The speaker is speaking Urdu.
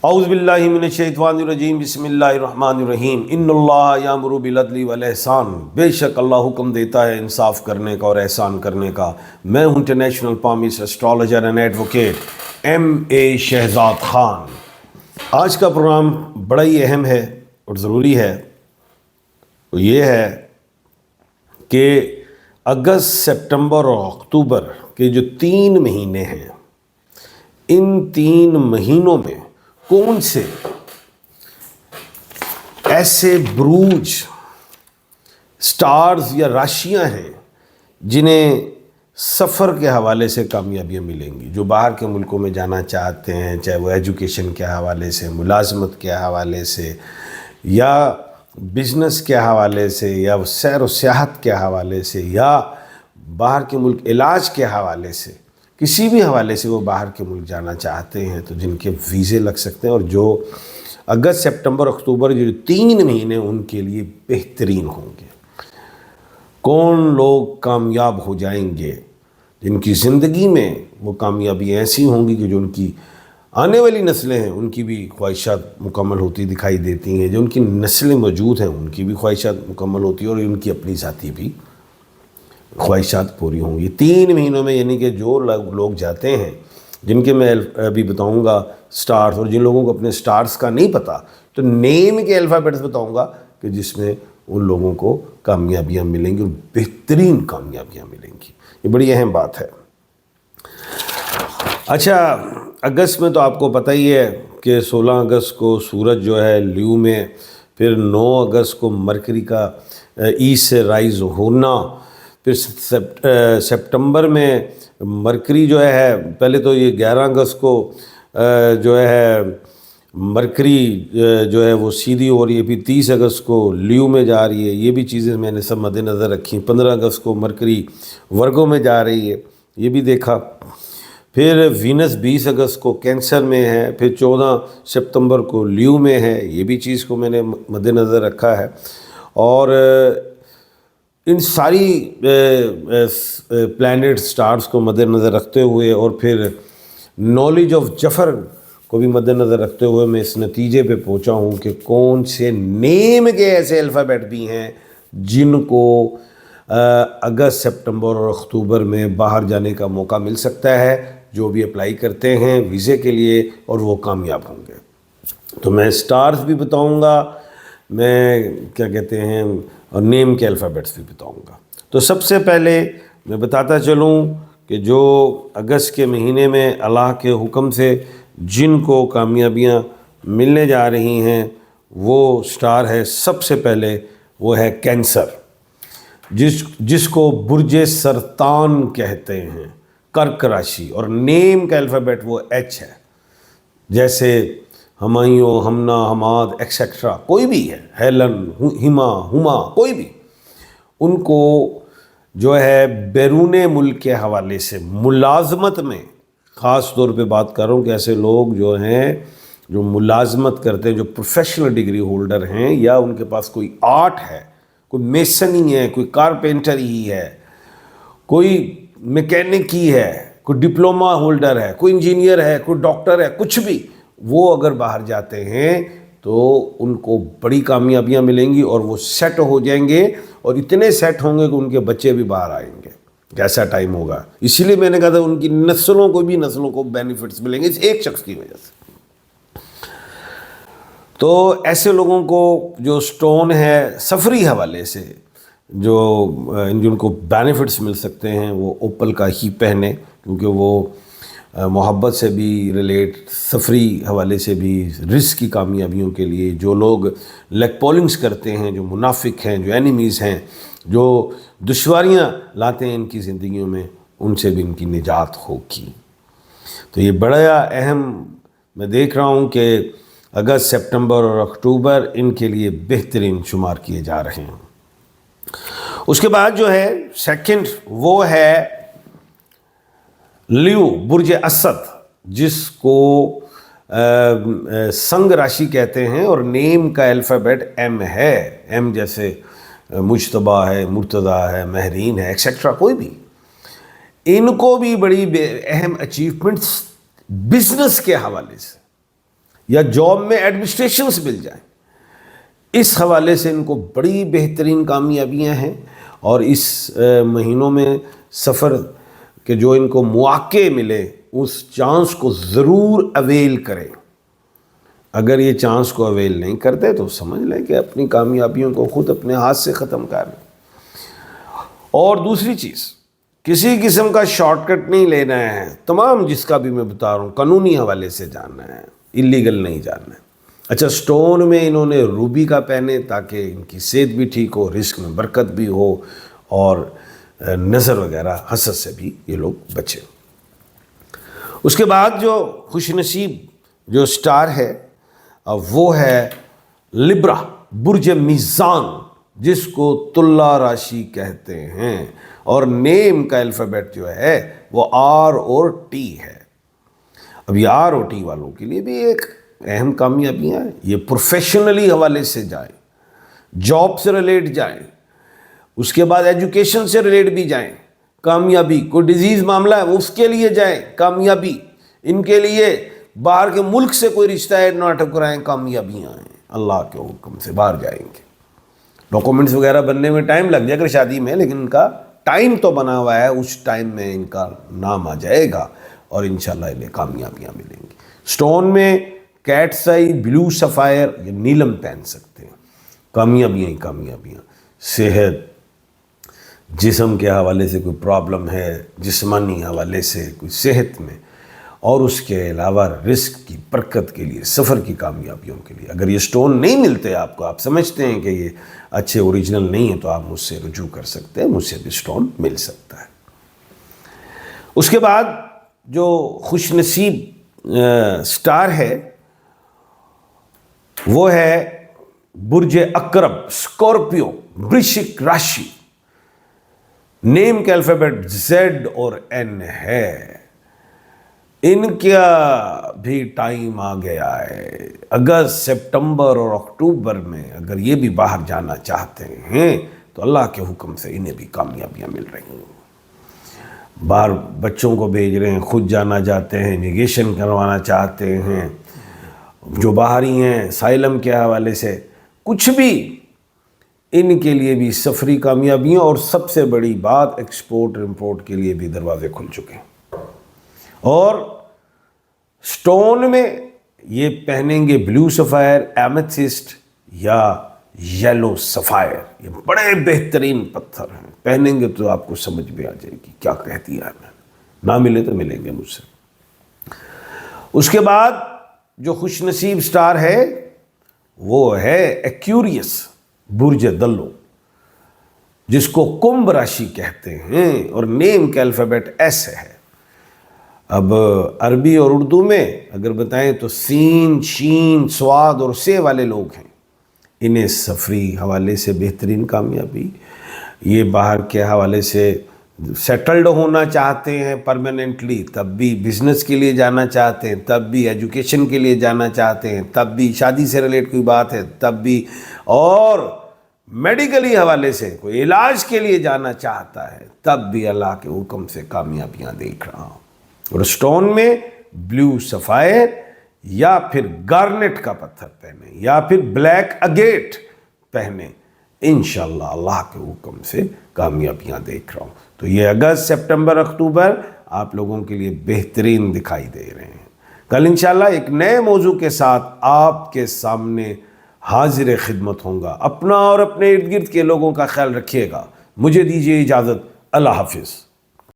اعوذ باللہ من الشیطان الرجیم بسم اللہ الرحمن الرحیم ان اللہ یامر بالعدل والاحسان، بے شک اللہ حکم دیتا ہے انصاف کرنے کا اور احسان کرنے کا۔ میں ہوں international palmist astrologer and advocate M A. Shahzad Khan. آج کا پروگرام بڑا ہی اہم ہے اور ضروری ہے، وہ یہ ہے کہ اگست، سپٹمبر اور اکتوبر کے جو 3 مہینے ہیں، ان 3 مہینوں میں کون سے ایسے بروج، سٹارز یا راشیاں ہیں جنہیں سفر کے حوالے سے کامیابیاں ملیں گی، جو باہر کے ملکوں میں جانا چاہتے ہیں، چاہے وہ ایجوکیشن کے حوالے سے، ملازمت کے حوالے سے، یا بزنس کے حوالے سے، یا سیر و سیاحت کے حوالے سے، یا باہر کے ملک علاج کے حوالے سے، کسی بھی حوالے سے وہ باہر کے ملک جانا چاہتے ہیں تو جن کے ویزے لگ سکتے ہیں، اور جو اگست، سپٹمبر، اکتوبر جو 3 مہینے ان کے لیے بہترین ہوں گے۔ کون لوگ کامیاب ہو جائیں گے جن کی زندگی میں وہ کامیابی ایسی ہوں گی کہ جو ان کی آنے والی نسلیں ہیں ان کی بھی خواہشات مکمل ہوتی دکھائی دیتی ہیں، جو ان کی نسلیں موجود ہیں ان کی بھی خواہشات مکمل ہوتی ہیں، اور ان کی اپنی ذاتی بھی خواہشات پوری ہوں گی 3 مہینوں میں۔ یعنی کہ جو لوگ جاتے ہیں، جن کے میں ابھی بتاؤں گا سٹارز، اور جن لوگوں کو اپنے سٹارز کا نہیں پتہ تو نیم کے الفابیٹس بتاؤں گا کہ جس میں ان لوگوں کو کامیابیاں ملیں گی اور بہترین کامیابیاں ملیں گی۔ یہ بڑی اہم بات ہے۔ اچھا، اگست میں تو آپ کو پتہ ہی ہے کہ 16 اگست کو سورج جو ہے لیو میں، پھر 9 اگست کو مرکری کا ایسٹ سے رائز ہونا، پھر سپٹمبر میں مرکری جو ہے، پہلے تو یہ 11 اگست کو جو ہے مرکری جو ہے وہ سیدھی ہو رہی ہے، پھر 30 اگست کو لیو میں جا رہی ہے، یہ بھی چیزیں میں نے سب مد نظر رکھی۔ 15 اگست کو مرکری ورگو میں جا رہی ہے، یہ بھی دیکھا۔ پھر وینس 20 اگست کو کینسر میں ہے، پھر 14 سپتمبر کو لیو میں ہے، یہ بھی چیز کو میں نے مد نظر رکھا ہے۔ اور ان ساری پلانٹ سٹارز کو مد نظر رکھتے ہوئے، اور پھر نالج آف جفر کو بھی مد نظر رکھتے ہوئے، میں اس نتیجے پہ پہنچا ہوں کہ کون سے نیم کے ایسے الفابیٹ بھی ہیں جن کو اگست، سپٹمبر اور اکتوبر میں باہر جانے کا موقع مل سکتا ہے، جو بھی اپلائی کرتے ہیں ویزے کے لیے، اور وہ کامیاب ہوں گے۔ تو میں سٹارز بھی بتاؤں گا، میں کیا کہتے ہیں، اور نیم کے الفابیٹس بھی بتاؤں گا۔ تو سب سے پہلے میں بتاتا چلوں کہ جو اگست کے مہینے میں اللہ کے حکم سے جن کو کامیابیاں ملنے جا رہی ہیں، وہ سٹار ہے، سب سے پہلے وہ ہے کینسر، جس کو برج سرطان کہتے ہیں، کرک راشی، اور نیم کا الفابیٹ وہ ایچ ہے، جیسے ہمایوں، ہمنا، حماد ایکسیکٹرا، کوئی بھی ہے، ہیلن، ہما، کوئی بھی، ان کو جو ہے بیرون ملک کے حوالے سے ملازمت میں، خاص طور پہ بات کر رہا ہوں کہ ایسے لوگ جو ہیں جو ملازمت کرتے ہیں، جو پروفیشنل ڈگری ہولڈر ہیں، یا ان کے پاس کوئی آرٹ ہے، کوئی میسنی ہے، کوئی کارپینٹر ہی ہے، کوئی میکینک ہی ہے، کوئی ڈپلومہ ہولڈر ہے، کوئی انجینئر ہے، کوئی ڈاکٹر ہے، کچھ بھی، وہ اگر باہر جاتے ہیں تو ان کو بڑی کامیابیاں ملیں گی، اور وہ سیٹ ہو جائیں گے، اور اتنے سیٹ ہوں گے کہ ان کے بچے بھی باہر آئیں گے۔ کیسا ٹائم ہوگا، اسی لیے میں نے کہا تھا ان کی نسلوں کو بینیفٹس ملیں گے اس ایک شخص کی وجہ سے۔ تو ایسے لوگوں کو جو سٹون ہے سفری حوالے سے جن کو بینیفٹس مل سکتے ہیں، وہ اوپل کا ہی پہنے، کیونکہ وہ محبت سے بھی ریلیٹ، سفری حوالے سے بھی، رزق کی کامیابیوں کے لیے جو لوگ لیگ پولنگز کرتے ہیں، جو منافق ہیں، جو اینیمیز ہیں، جو دشواریاں لاتے ہیں ان کی زندگیوں میں، ان سے بھی ان کی نجات ہوگی۔ تو یہ بڑا اہم میں دیکھ رہا ہوں کہ اگست، سپٹمبر اور اکتوبر ان کے لیے بہترین شمار کیے جا رہے ہیں۔ اس کے بعد جو ہے سیکنڈ، وہ ہے لیو، برج اسد، جس کو سنگ راشی کہتے ہیں، اور نیم کا الفابیٹ ایم ہے، ایم جیسے مجتبیٰ ہے، مرتضیٰ ہے، مہرین ہے، ایکسیکٹرا، کوئی بھی۔ ان کو بھی بڑی اہم اچیومنٹس بزنس کے حوالے سے، یا جاب میں ایڈمنسٹریشنز مل جائیں، اس حوالے سے ان کو بڑی بہترین کامیابیاں ہیں۔ اور اس مہینوں میں سفر کے جو ان کو مواقع ملے اس چانس کو ضرور اویل کریں۔ اگر یہ چانس کو اویل نہیں کرتے تو سمجھ لیں کہ اپنی کامیابیوں کو خود اپنے ہاتھ سے ختم کر لیں۔ اور دوسری چیز، کسی قسم کا شارٹ کٹ نہیں لینا ہے، تمام جس کا بھی میں بتا رہا ہوں قانونی حوالے سے جاننا ہے، اللیگل نہیں جاننا ہے۔ اچھا، سٹون میں انہوں نے روبی کا پہنے تاکہ ان کی صحت بھی ٹھیک ہو، رزق میں برکت بھی ہو، اور نظر وغیرہ حسد سے بھی یہ لوگ بچیں۔ اس کے بعد جو خوش نصیب جو سٹار ہے وہ ہے لبرا، برج میزان، جس کو تلا راشی کہتے ہیں، اور نیم کا الفابیٹ جو ہے وہ آر اور ٹی ہے۔ اب یہ آر اور ٹی والوں کے لیے بھی ایک اہم کامیابیاں ہیں۔ یہ پروفیشنلی حوالے سے جائیں، جاب سے ریلیٹ جائیں، اس کے بعد ایجوکیشن سے ریلیٹ بھی جائیں، کامیابی۔ کوئی ڈیزیز معاملہ ہے اس کے لیے جائیں، کامیابی۔ ان کے لیے باہر کے ملک سے کوئی رشتہ ایڈ نہ ٹکرائیں، کامیابیاں ہیں، اللہ کے حکم سے باہر جائیں گے۔ ڈاکومنٹس وغیرہ بننے میں ٹائم لگ جائے گا شادی میں، لیکن ان کا ٹائم تو بنا ہوا ہے، اس ٹائم میں ان کا نام آ جائے گا اور انشاءاللہ انہیں کامیابیاں ملیں گی۔ سٹون میں کیٹس آئی، بلو سفائر یا نیلم پہن سکتے ہیں۔ کامیابیاں ہی کامیابیاں۔ صحت، جسم کے حوالے سے کوئی پرابلم ہے، جسمانی حوالے سے کوئی صحت میں، اور اس کے علاوہ رزق کی برکت کے لیے، سفر کی کامیابیوں کے لیے۔ اگر یہ سٹون نہیں ملتے آپ کو، آپ سمجھتے ہیں کہ یہ اچھے اوریجنل نہیں ہیں، تو آپ مجھ سے رجوع کر سکتے ہیں، مجھ سے بھی سٹون مل سکتا ہے۔ اس کے بعد جو خوش نصیب سٹار ہے وہ ہے برج اکرب، اسکارپیو، ورشک راشی۔ نیم کا الفابیٹ زیڈ اور این ہے۔ ان کا بھی ٹائم آ گیا ہے، اگست، سپٹمبر اور اکتوبر میں اگر یہ بھی باہر جانا چاہتے ہیں تو اللہ کے حکم سے انہیں بھی کامیابیاں مل رہی ہیں۔ باہر بچوں کو بھیج رہے ہیں، خود جانا چاہتے ہیں، امیگریشن کروانا چاہتے ہیں، جو باہری ہیں سائلم کے حوالے سے، کچھ بھی، ان کے لیے بھی سفری کامیابیاں، اور سب سے بڑی بات ایکسپورٹ امپورٹ کے لیے بھی دروازے کھل چکے ہیں۔ اور سٹون میں یہ پہنیں گے بلو سفائر، ایمیتھسٹ یا یلو سفائر۔ یہ بڑے بہترین پتھر ہیں، پہنیں گے تو آپ کو سمجھ میں آ جائے گی کیا کہہ دیا ہے میں نے۔ نہ ملے تو ملیں گے مجھ سے۔ اس کے بعد جو خوش نصیب سٹار ہے وہ ہے ایکیوریس، برج دلو، جس کو کمبھ راشی کہتے ہیں، اور نیم کا الفابیٹ ایس ہے۔ اب عربی اور اردو میں اگر بتائیں تو سین، شین، سواد اور سے والے لوگ ہیں۔ انہیں سفری حوالے سے بہترین کامیابی، یہ باہر کے حوالے سے سیٹلڈ ہونا چاہتے ہیں پرماننٹلی، تب بھی بزنس کے لیے جانا چاہتے ہیں، تب بھی ایجوکیشن کے لیے جانا چاہتے ہیں، تب بھی شادی سے ریلیٹ کوئی بات ہے، تب بھی، اور میڈیکلی حوالے سے کوئی علاج کے لیے جانا چاہتا ہے، تب بھی اللہ کے حکم سے کامیابیاں دیکھ رہا ہوں۔ اور سٹون میں بلو سفائر یا پھر گارنٹ کا پتھر پہنے، یا پھر بلیک اگیٹ پہنے، انشاءاللہ اللہ کے حکم سے کامیابیاں دیکھ رہا ہوں۔ تو یہ اگست، سپٹمبر، اکتوبر آپ لوگوں کے لیے بہترین دکھائی دے رہے ہیں۔ کل انشاءاللہ ایک نئے موضوع کے ساتھ آپ کے سامنے حاضر خدمت ہوں گا۔ اپنا اور اپنے ارد گرد کے لوگوں کا خیال رکھیے گا۔ مجھے دیجیے اجازت، اللہ حافظ۔